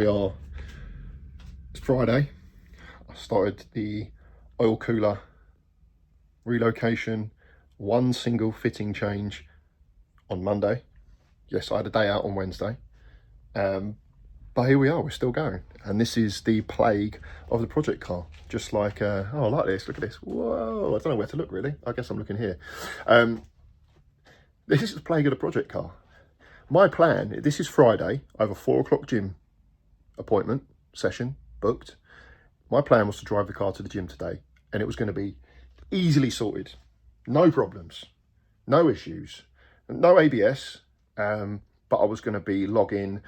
It's Friday. I started the oil cooler relocation, one single fitting change on Monday. Yes, I had a day out on Wednesday. But here we are, we're still going. And this is the plague of the project car. Just like, oh, I like this, look at this. Whoa, I don't know where to look really. I guess I'm looking here. This is the plague of the project car. My plan, this is Friday, I have a 4 o'clock gym appointment, session, booked. My plan was to drive the car to the gym today, and it was going to be easily sorted. No problems, no issues, no ABS, but I was going to be logging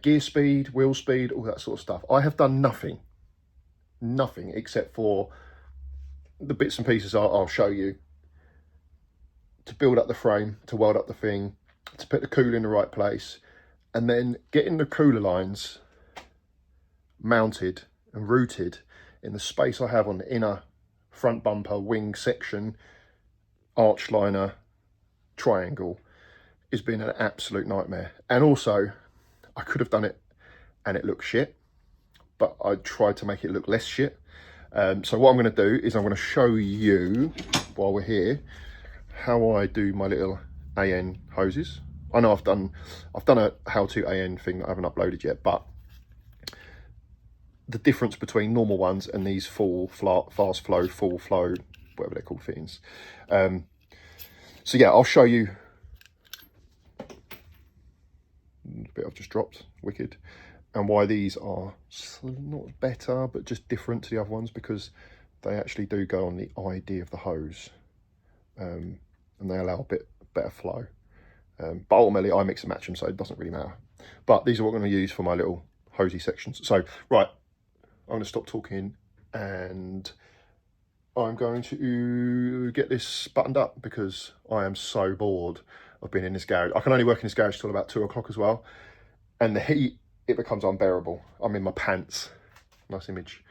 gear speed, wheel speed, all that sort of stuff. I have done nothing except for the bits and pieces I'll show you, to build up the frame, to weld up the thing, to put the cooler in the right place, and then getting the cooler lines mounted and routed in the space I have on the inner front bumper wing section arch liner triangle has been an absolute nightmare. And also I could have done it and it looked shit, but I tried to make it look less shit. So what I'm going to do is I'm going to show you while we're here how I do my little AN hoses. I know I've done a how-to AN thing that I haven't uploaded yet, but the difference between normal ones and these fast flow, full flow, whatever they're called, fittings. So yeah, I'll show you. The bit I've just dropped, wicked, and why these are not better, but just different to the other ones, because they actually do go on the ID of the hose, and they allow a bit better flow. But ultimately I mix and match them, so it doesn't really matter. But these are what I'm going to use for my little hosey sections. So right, I'm going to stop talking and I'm going to get this buttoned up because I am so bored of being in this garage. I can only work in this garage till about 2 o'clock as well. And the heat, it becomes unbearable. I'm in my pants, nice image,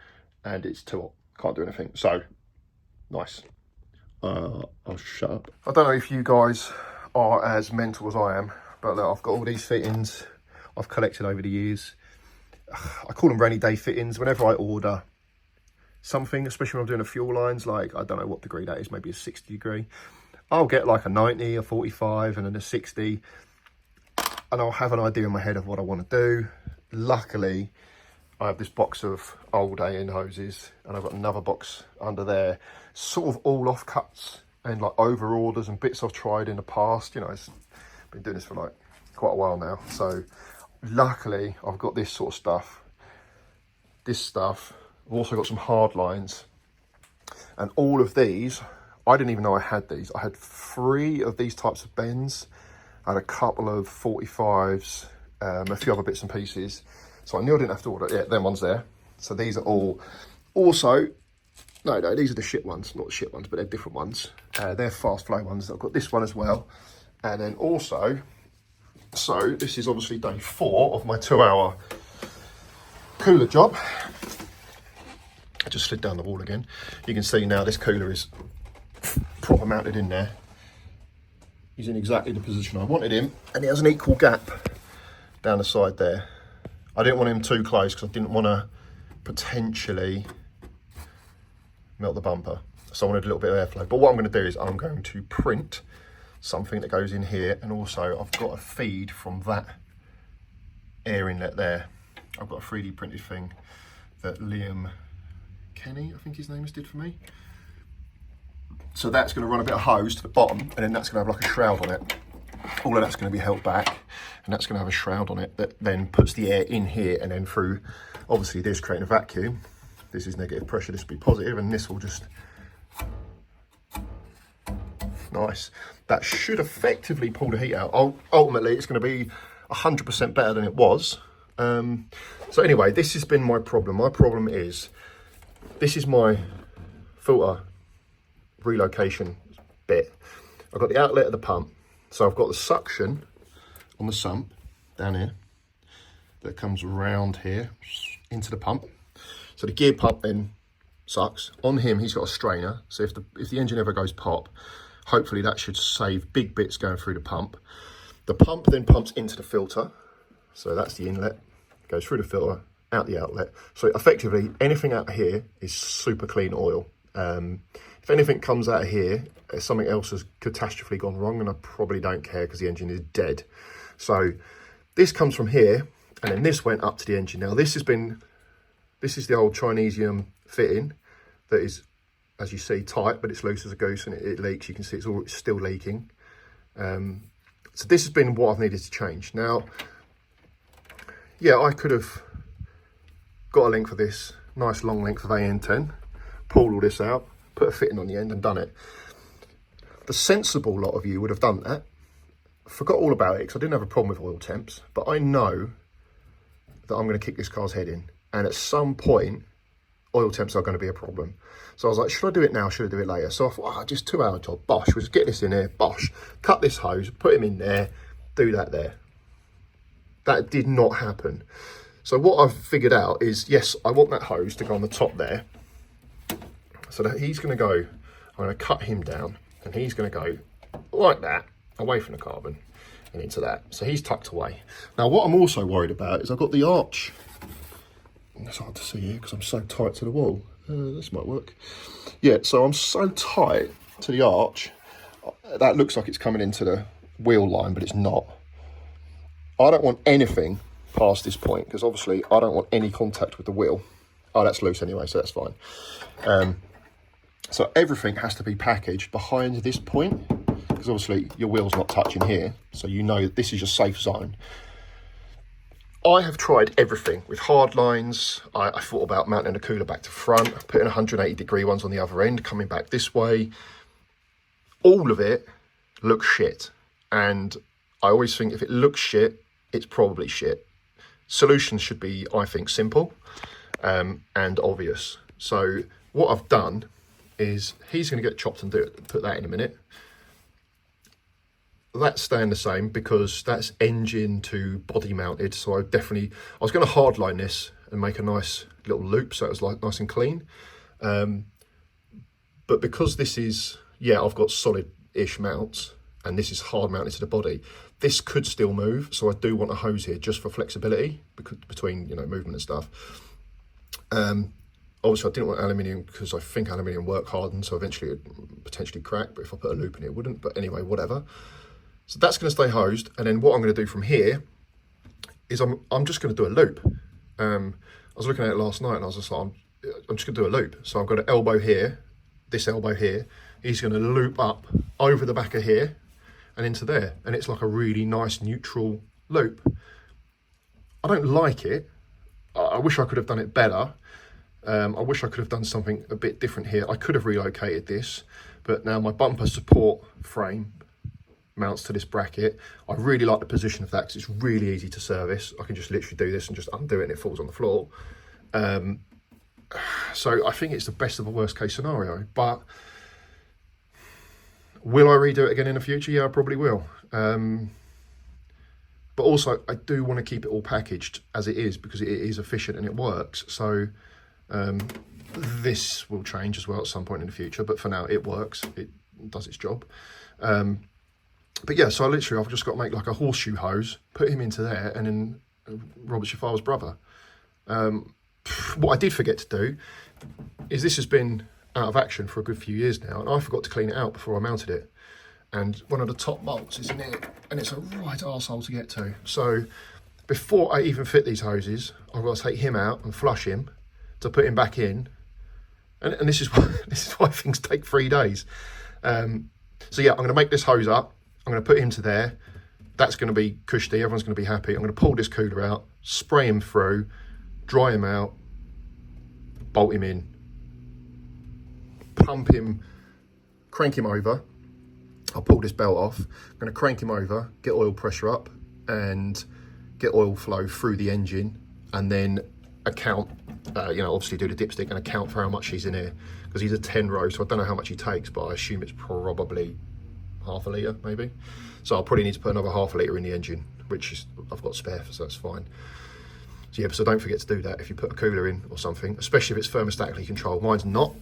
and it's too hot. Can't do anything. So, nice. I'll shut up. I don't know if you guys are as mental as I am, but look, I've got all these fittings I've collected over the years. I call them rainy day fittings. Whenever I order something, especially when I'm doing a fuel lines, like I don't know what degree that is, maybe a 60 degree, I'll get like a 90, a 45 and then a 60, and I'll have an idea in my head of what I want to do. Luckily I have this box of old AN hoses, and I've got another box under there, sort of all off cuts and like over orders and bits I've tried in the past. You know, I've been doing this for like quite a while now, so luckily I've got this sort of stuff, this stuff. I've also got some hard lines, and all of these, I didn't even know I had these. I had 3 of these types of bends. I had a couple of 45s, a few other bits and pieces. So I knew I didn't have to order, yeah, them ones there. So these are all, also, no, these are the shit ones, not the shit ones, but they're different ones. They're fast flow ones. I've got this one as well. And then also, so this is obviously day 4 of my 2-hour cooler job. I just slid down the wall again. You can see now this cooler is proper mounted in there. He's in exactly the position I wanted him, and he has an equal gap down the side there. I didn't want him too close because I didn't want to potentially melt the bumper, so I wanted a little bit of airflow. But what I'm going to do is I'm going to print something that goes in here, and also I've got a feed from that air inlet there. I've got a 3D printed thing that Liam Kenny, I think his name is, did for me. So that's going to run a bit of hose to the bottom, and then that's going to have like a shroud on it. All of that's going to be held back, and that's going to have a shroud on it that then puts the air in here and then through, obviously this creating a vacuum. This is negative pressure, this will be positive, and this will just, nice. That should effectively pull the heat out. Ultimately, it's going to be 100% better than it was. So anyway, this has been my problem. My problem is, this is my filter relocation bit. I've got the outlet of the pump, so I've got the suction on the sump down here that comes around here into the pump. So the gear pump then sucks. On him, he's got a strainer, so if the engine ever goes pop, hopefully that should save big bits going through the pump. The pump then pumps into the filter, so that's the inlet goes through the filter, out the outlet. So effectively, anything out here is super clean oil. If anything comes out of here, something else has catastrophically gone wrong, and I probably don't care because the engine is dead. So this comes from here, and then this went up to the engine. Now this is the old Chinesium fitting that is, as you see, tight, but it's loose as a goose, and it leaks. You can see it's still leaking. So this has been what I've needed to change. Now, yeah, I could have got a link for this, nice long length of AN10, pulled all this out, put a fitting on the end and done it. The sensible lot of you would have done that. Forgot all about it because I didn't have a problem with oil temps, but I know that I'm going to kick this car's head in, and at some point oil temps are going to be a problem. So I was like, should I do it now, should I do it later? So I thought, just 2 hour job, bosh, we'll just get this in here, bosh, cut this hose, put him in there, do that there. That did not happen. So what I've figured out is, yes, I want that hose to go on the top there. So that he's going to go, I'm going to cut him down, and he's going to go like that, away from the carbon and into that. So he's tucked away. Now what I'm also worried about is I've got the arch. It's hard to see here because I'm so tight to the wall. This might work. Yeah, so I'm so tight to the arch. That looks like it's coming into the wheel line, but it's not. I don't want anything past this point because obviously I don't want any contact with the wheel. Oh, that's loose anyway, so that's fine. So everything has to be packaged behind this point because obviously your wheel's not touching here. So you know that this is your safe zone. I have tried everything with hard lines. I thought about mounting the cooler back to front, putting 180-degree ones on the other end, coming back this way. All of it looks shit. And I always think if it looks shit, it's probably shit. Solutions should be, I think, simple and obvious. So what I've done is he's going to get chopped and put that in a minute. That's staying the same because that's engine to body mounted. So I was going to hardline this and make a nice little loop so it was like nice and clean. But because this is, yeah, I've got solid-ish mounts and this is hard mounted to the body, this could still move. So I do want a hose here just for flexibility between, movement and stuff. Obviously I didn't want aluminium because I think aluminium work hardened, so eventually it would potentially crack, but if I put a loop in it, it wouldn't. But anyway, whatever. So that's going to stay hosed, and then what I'm going to do from here is I'm just going to do a loop. I was looking at it last night, and I was just like, I'm just going to do a loop. So I've got an elbow here, this elbow here. He's going to loop up over the back of here and into there, and it's like a really nice neutral loop. I don't like it. I wish I could have done it better. I wish I could have done something a bit different here. I could have relocated this, but now my bumper support frame mounts to this bracket. I really like the position of that because it's really easy to service. I can just literally do this and just undo it and it falls on the floor. So I think it's the best of a worst case scenario, but will I redo it again in the future? Yeah, I probably will. But also I do want to keep it all packaged as it is because it is efficient and it works. So this will change as well at some point in the future, but for now it works, it does its job. But yeah, so I've just got to make like a horseshoe hose, put him into there, and then Robert's your father's brother. What I did forget to do is this has been out of action for a good few years now, and I forgot to clean it out before I mounted it. And one of the top bolts is in it, and it's a right arsehole to get to. So before I even fit these hoses, I've got to take him out and flush him to put him back in. And this is why things take 3 days. So yeah, I'm going to make this hose up. I'm going to put him to there. That's going to be cushy. Everyone's going to be happy. I'm going to pull this cooler out, spray him through, dry him out, bolt him in, pump him, crank him over. I'll pull this belt off. I'm going to crank him over, get oil pressure up and get oil flow through the engine, and then account, obviously do the dipstick and account for how much he's in here, because he's a 10 row, so I don't know how much he takes, but I assume it's probably half a litre maybe. So I'll probably need to put another half a litre in the engine, which is, I've got spare, so that's fine. So yeah, so don't forget to do that if you put a cooler in or something, especially if it's thermostatically controlled. Mine's not,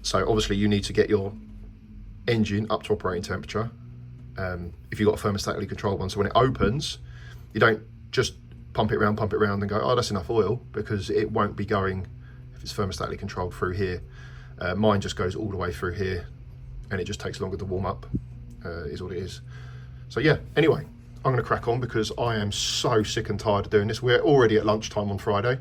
so obviously you need to get your engine up to operating temperature if you've got a thermostatically controlled one, so when it opens, you don't just pump it around and go, oh, that's enough oil, because it won't be going, if it's thermostatically controlled, through here. Mine just goes all the way through here, and it just takes longer to warm up, is what it is. So yeah, anyway, I'm going to crack on because I am so sick and tired of doing this. We're already at lunchtime on Friday.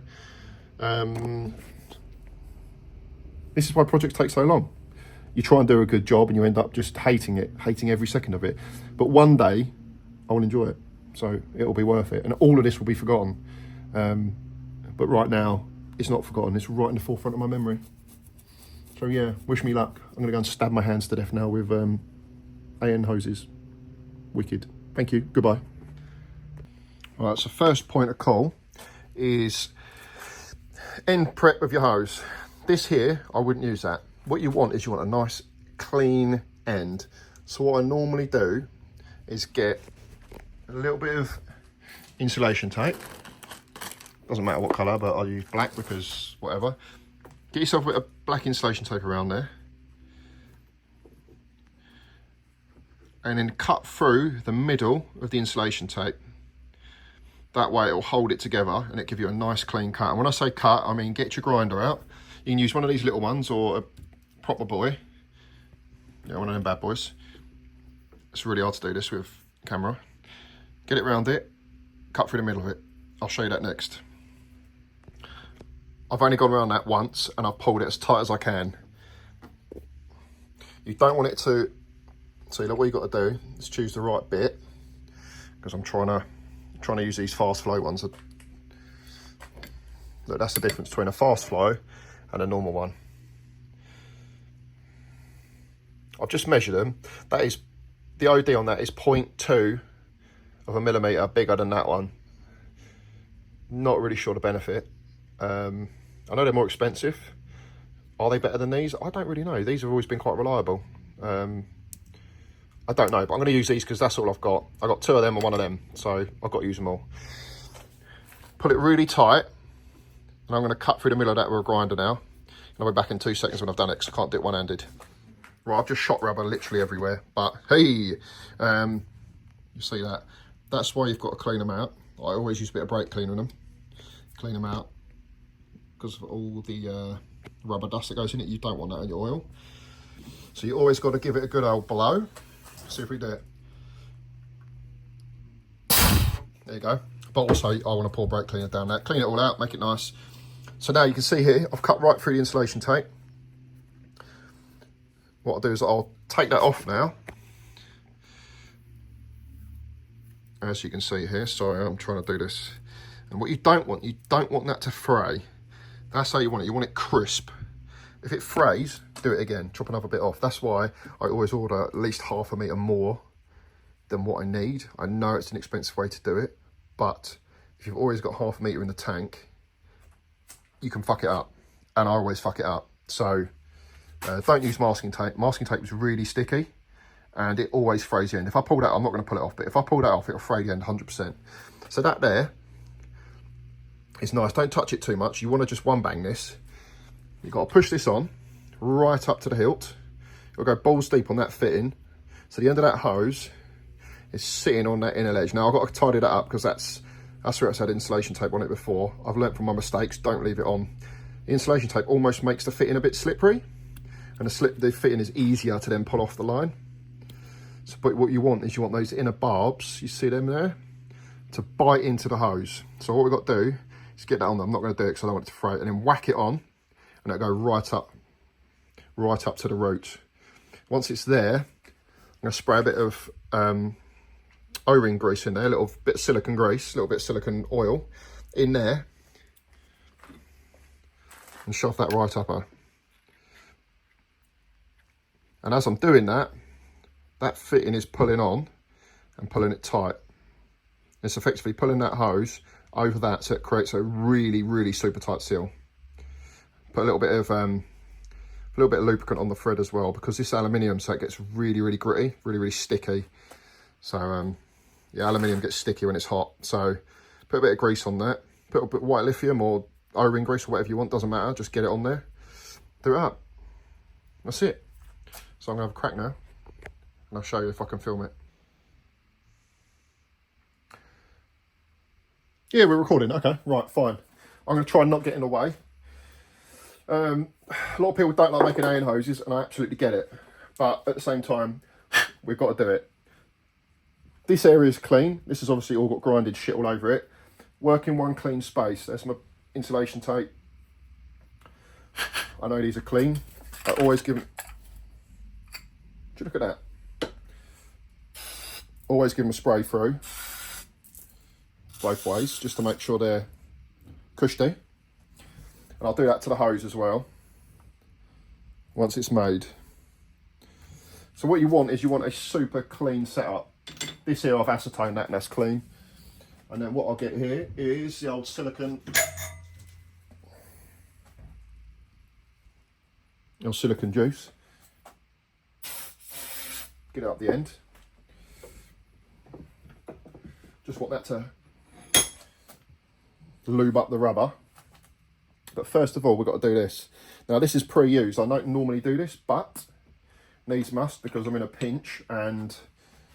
This is why projects take so long. You try and do a good job and you end up just hating it, hating every second of it. But one day, I will enjoy it. So it'll be worth it. And all of this will be forgotten. But right now, it's not forgotten. It's right in the forefront of my memory. So yeah, wish me luck. I'm going to go and stab my hands to death now with AN hoses. Wicked. Thank you. Goodbye. All right, so first point of call is end prep of your hose. This here, I wouldn't use that. What you want is you want a nice clean end. So what I normally do is get a little bit of insulation tape. Doesn't matter what colour, but I'll use black because whatever. Get yourself a bit of black insulation tape around there. And then cut through the middle of the insulation tape. That way it'll hold it together and it'll give you a nice clean cut. And when I say cut, I mean get your grinder out. You can use one of these little ones or a proper boy. Yeah, one of them bad boys. It's really hard to do this with camera. Get it round it, cut through the middle of it. I'll show you that next. I've only gone around that once and I've pulled it as tight as I can. You don't want it to, so look, what you've got to do is choose the right bit, because I'm trying to use these fast flow ones. Look, that's the difference between a fast flow and a normal one. I've just measured them. That is, the OD on that is 0.2 of a millimetre bigger than that one. Not really sure the benefit. I know they're more expensive. Are they better than these? I don't really know. These have always been quite reliable. I don't know, but I'm going to use these because that's all I've got. I've got 2 of them and 1 of them, so I've got to use them all. Pull it really tight, and I'm going to cut through the middle of that with a grinder now. And I'll be back in 2 seconds when I've done it, because I can't do it one-handed. Right, I've just shot rubber literally everywhere, but hey, you see that? That's why you've got to clean them out. I always use a bit of brake cleaner in them. Clean them out, because of all the rubber dust that goes in it. You don't want that in your oil. So you always got to give it a good old blow. See if we do it. There you go. But also, I want to pour brake cleaner down that. Clean it all out, make it nice. So now you can see here, I've cut right through the insulation tape. What I'll do is I'll take that off now. As you can see here, sorry, I'm trying to do this. And what you don't want that to fray. That's how you want it. You want it crisp. If it frays, do it again. Chop another bit off. That's why I always order at least ½ a metre more than what I need. I know it's an expensive way to do it, but if you've always got ½ a metre in the tank, you can fuck it up. And I always fuck it up. So don't use masking tape. Masking tape is really sticky and it always frays the end. If I pull that, I'm not going to pull it off, but if I pull that off, it'll fray the end 100%. So that there is nice. Don't touch it too much. You want to just one bang this. You've got to push this on right up to the hilt. You'll go balls deep on that fitting. So the end of that hose is sitting on that inner ledge. Now I've got to tidy that up because that's where it's had insulation tape on it before. I've learnt from my mistakes, don't leave it on. The insulation tape almost makes the fitting a bit slippery, and the fitting is easier to then pull off the line. So, but what you want is you want those inner barbs, you see them there, to bite into the hose. So what we've got to do is get that on there. I'm not going to do it because I don't want it to fray, and then whack it on, and it'll go right up to the root. Once it's there, I'm going to spray a bit of O-ring grease in there, a little bit of silicone grease, a little bit of silicone oil in there, and shove that right up her. And as I'm doing that, that fitting is pulling on and pulling it tight. It's effectively pulling that hose over that, so it creates a really, really super tight seal. Put a little bit of lubricant on the thread as well, because this aluminium, so it gets really, really gritty, really, really sticky. So yeah, aluminium gets sticky when it's hot. So put a bit of grease on that. Put a bit of white lithium or O-ring grease or whatever you want, doesn't matter. Just get it on there. Do it up. That's it. So I'm gonna have a crack now, and I'll show you if I can film it. Yeah, we're recording. Okay, right, fine. I'm going to try and not get in the way. A lot of people don't like making alien hoses, and I absolutely get it. But at the same time, we've got to do it. This area is clean. This has obviously all got grinded shit all over it. Work in one clean space. There's my insulation tape. I know these are clean. I always give them... Do you look at that? Always give them a spray through. Both ways, just to make sure they're cushy. And I'll do that to the hose as well, once it's made. So what you want is you want a super clean setup. This here I've ascertained that and that's clean. And then what I'll get here is the old silicone. Your silicone juice. Get it up the end. Just want that to lube up the rubber. But first of all, we've got to do this. Now this is pre-used. I don't normally do this, but needs must because I'm in a pinch and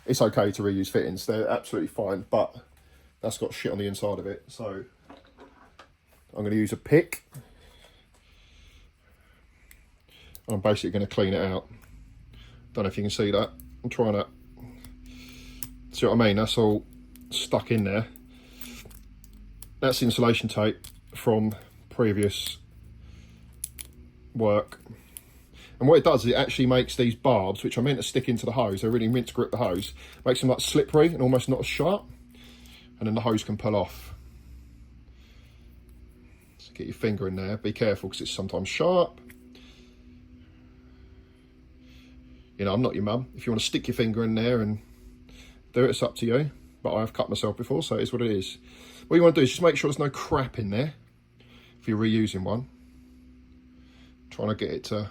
it's okay to reuse fittings. They're absolutely fine, but that's got shit on the inside of it. So I'm going to use a pick. I'm basically going to clean it out. Don't know if you can see that. I'm trying to... See what I mean? That's all stuck in there. That's insulation tape from previous work. And what it does is it actually makes these barbs, which are meant to stick into the hose, they're really meant to grip the hose, makes them like slippery and almost not as sharp. And then the hose can pull off. So get your finger in there. Be careful because it's sometimes sharp. You know, I'm not your mum. If you want to stick your finger in there and do it, it's up to you. But I've cut myself before, so it is what it is. What you want to do is just make sure there's no crap in there if you're reusing one. Trying to get it to...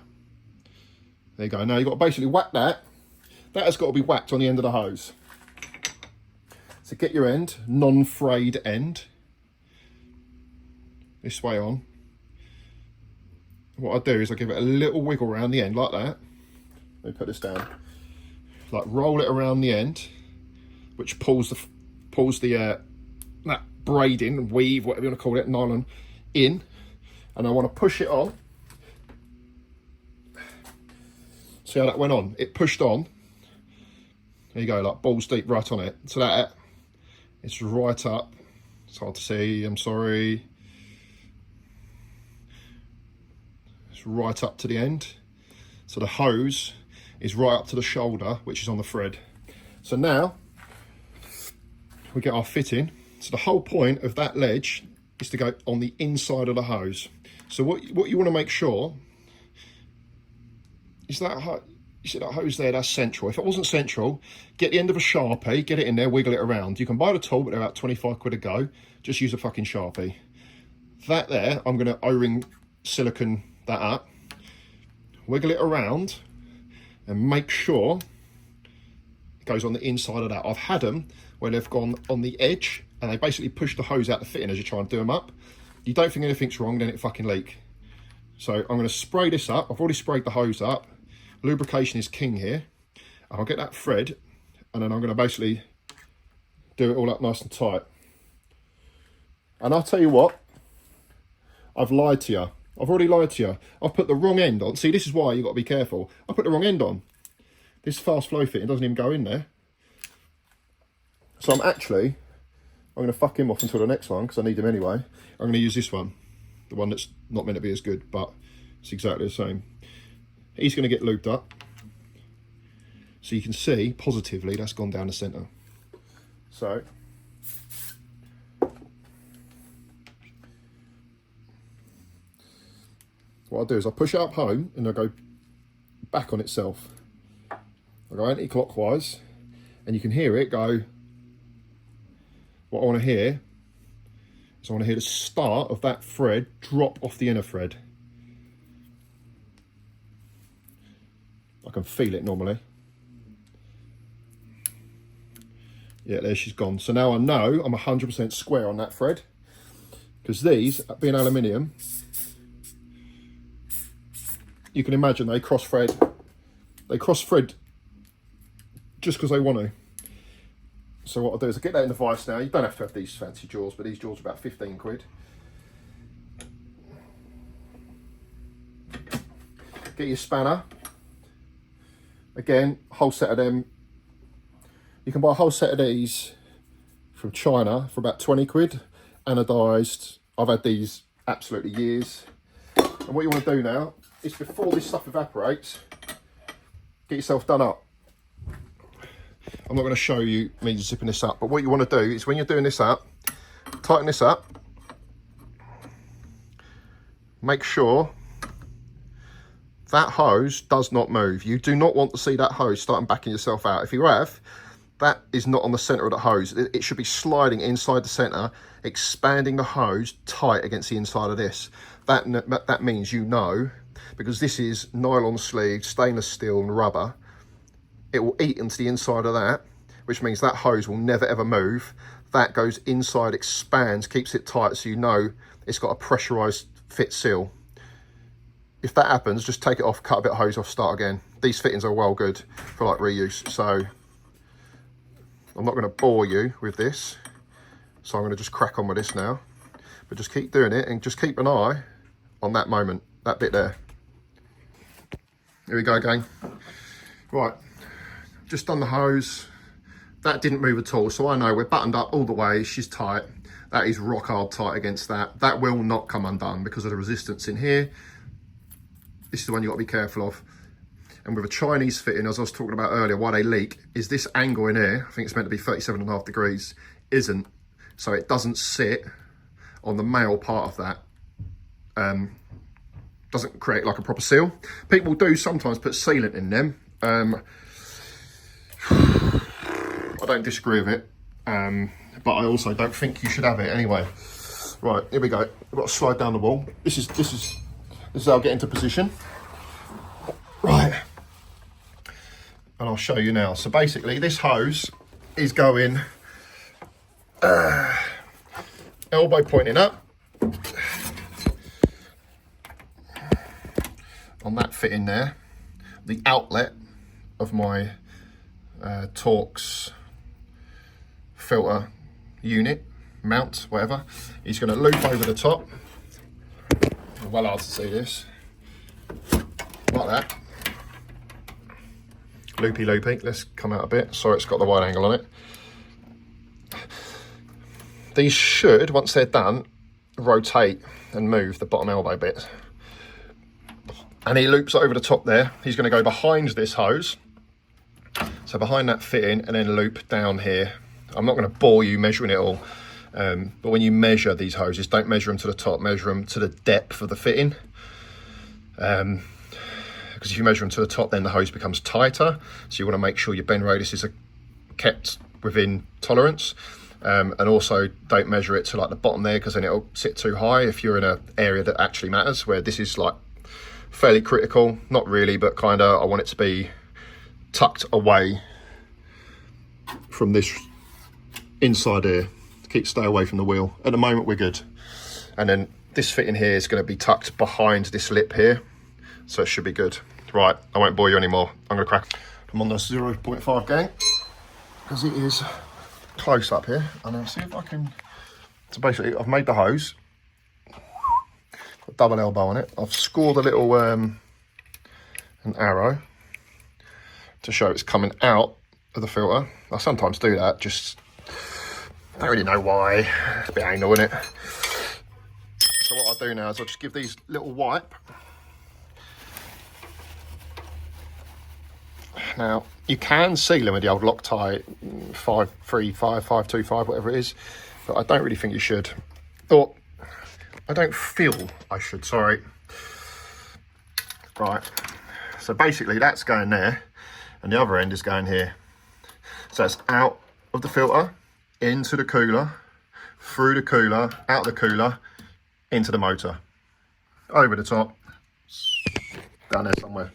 There you go. Now you've got to basically whack that. That has got to be whacked on the end of the hose. So get your end, non-frayed end. This way on. What I do is I give it a little wiggle around the end like that. Let me put this down. Like roll it around the end, which pulls the that braiding, weave, whatever you want to call it, nylon in, and I want to push it on. See how that went on? It pushed on. There you go, like balls deep right on it. So that it's right up. It's hard to see. I'm sorry. It's right up to the end. So the hose is right up to the shoulder, which is on the thread. So now we get our fitting. So the whole point of that ledge is to go on the inside of the hose. So what you want to make sure is that, you see that hose there, that's central. If it wasn't central, get the end of a Sharpie, get it in there, wiggle it around. You can buy the tool, but they're about 25 quid a go. Just use a fucking Sharpie. That there, I'm going to O-ring silicone that up, wiggle it around, and make sure it goes on the inside of that. I've had them where they've gone on the edge, and they basically push the hose out the fitting as you try and do them up. You don't think anything's wrong, then it fucking leak. So I'm going to spray this up. I've already sprayed the hose up. Lubrication is king here. I'll get that thread and then I'm going to basically do it all up nice and tight. And I'll tell you what, I've lied to you. I've already lied to you. I've put the wrong end on. See, this is why you've got to be careful. I put the wrong end on. This fast flow fitting doesn't even go in there. So I'm going to fuck him off until the next one because I need him anyway. I'm going to use this one. The one that's not meant to be as good, but it's exactly the same. He's going to get looped up. So you can see, positively, that's gone down the centre. So, what I'll do is I'll push it up home and I'll go back on itself. I'll go anti-clockwise and you can hear it go. What I want to hear is I want to hear the start of that thread drop off the inner thread. I can feel it normally. Yeah, there she's gone. So now I know I'm 100% square on that thread, because these, being aluminium, you can imagine they cross thread just because they want to. So what I'll do is I'll get that in the vise now. You don't have to have these fancy jaws, but these jaws are about 15 quid. Get your spanner. Again, whole set of them. You can buy a whole set of these from China for about 20 quid. Anodised. I've had these absolutely years. And what you want to do now is, before this stuff evaporates, get yourself done up. I'm not going to show you me zipping this up, but what you want to do is, when you're doing this up, tighten this up. Make sure that hose does not move. You do not want to see that hose starting backing yourself out. If you have, that is not on the centre of the hose. It should be sliding inside the centre, expanding the hose tight against the inside of this. That means, you know, because this is nylon sleeve, stainless steel and rubber, it will eat into the inside of that, which means that hose will never ever move. That goes inside, expands, keeps it tight, so you know it's got a pressurised fit seal. If that happens, just take it off, cut a bit of hose off, start again. These fittings are well good for like reuse, so I'm not going to bore you with this. So I'm going to just crack on with this now. But just keep doing it and just keep an eye on that moment, that bit there. Here we go, gang. Right, just done the hose. That didn't move at all, so I know we're buttoned up all the way. She's tight. That is rock hard tight against that. That will not come undone because of the resistance in here. This is the one you've got to be careful of. And with a Chinese fitting, as I was talking about earlier, why they leak is this angle in here, I think it's meant to be 37.5 degrees, isn't. So it doesn't sit on the male part of that. Doesn't create like a proper seal. People do sometimes put sealant in them. I don't disagree with it, but I also don't think you should have it anyway. Right, here we go. I've got to slide down the wall. This is how I get into position. Right, and I'll show you now. So basically, this hose is going elbow pointing up on that fitting there. The outlet of my Torx filter unit, mount, whatever, is going to loop over the top. Well hard to see this, like that. Loopy loopy. Let's come out a bit. Sorry, it's got the wide angle on it. These should, once they're done, rotate and move the bottom elbow bit. And he loops over the top there. He's going to go behind this hose, so behind that fitting, and then loop down here. I'm not going to bore you measuring it all, but when you measure these hoses, don't measure them to the top, measure them to the depth of the fitting. Because if you measure them to the top, then the hose becomes tighter. So you want to make sure your bend radiuses are kept within tolerance. And also don't measure it to like the bottom there, because then it'll sit too high if you're in an area that actually matters, where this is like fairly critical. Not really, but kind of, I want it to be tucked away from this inside here. Stay away from the wheel. At the moment we're good. And then this fitting here is going to be tucked behind this lip here, so it should be good. Right, I won't bore you anymore. I'm going to crack. I'm on the 0.5 gang because it is close up here, and I'll see if I can. So basically, I've made the hose, got double elbow on it. I've scored a little an arrow to show it's coming out of the filter. I sometimes do that, just don't really know why. It's a bit anal, isn't it? So what I'll do now is I'll just give these a little wipe. Now, you can seal them with the old Loctite 535, 525, whatever it is, but I don't really think you should. Or, I don't feel I should, sorry. Right, so basically that's going there, and the other end is going here. So it's out of the filter, into the cooler, through the cooler, out the cooler, into the motor. Over the top, down there somewhere.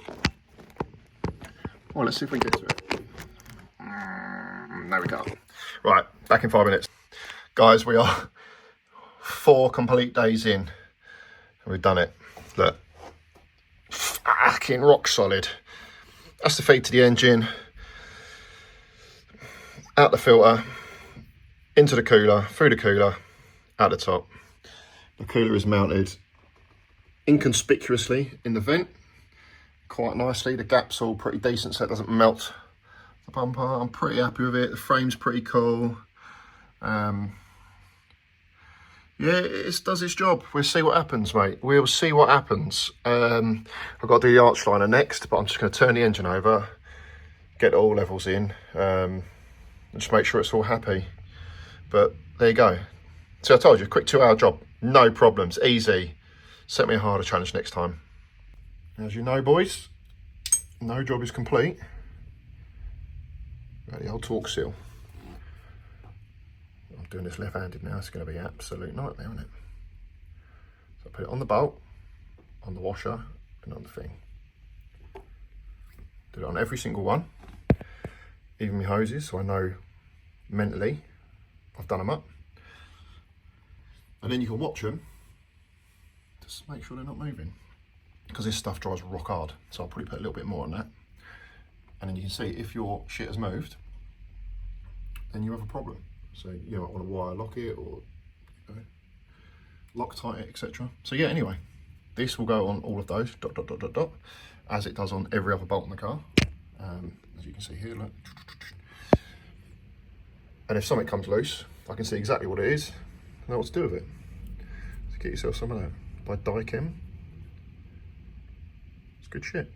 Well, let's see if we can get to it. There we go. Right, back in 5 minutes. Guys, we are 4 complete days in. We've done it. Look. Fucking rock solid. That's the feed to the engine. Out the filter. into the cooler, through the cooler, out the top. The cooler is mounted inconspicuously in the vent, quite nicely. The gap's all pretty decent so it doesn't melt the bumper. I'm pretty happy with it. The frame's pretty cool. Yeah, it does its job. We'll see what happens, mate. We'll see what happens. I've got to do the arch liner next, but I'm just going to turn the engine over, get all levels in, and just make sure it's all happy. But there you go. So I told you, quick 2-hour job, no problems, easy. Set me a harder challenge next time. As you know, boys, no job is complete without the old torque seal. I'm doing this left-handed now, it's going to be an absolute nightmare, isn't it? So I put it on the bolt, on the washer, and on the thing. Do it on every single one, even my hoses, so I know mentally I've done them up. And then you can watch them, just make sure they're not moving. Because this stuff dries rock hard, so I'll probably put a little bit more on that. And then you can see if your shit has moved, then you have a problem. So you might want to wire lock it or Loctite it, etc. So yeah, anyway, this will go on all of those, as it does on every other bolt in the car. As you can see here, look. And if something comes loose, I can see exactly what it is and know what to do with it. So get yourself some of that by Dichem. It's good shit.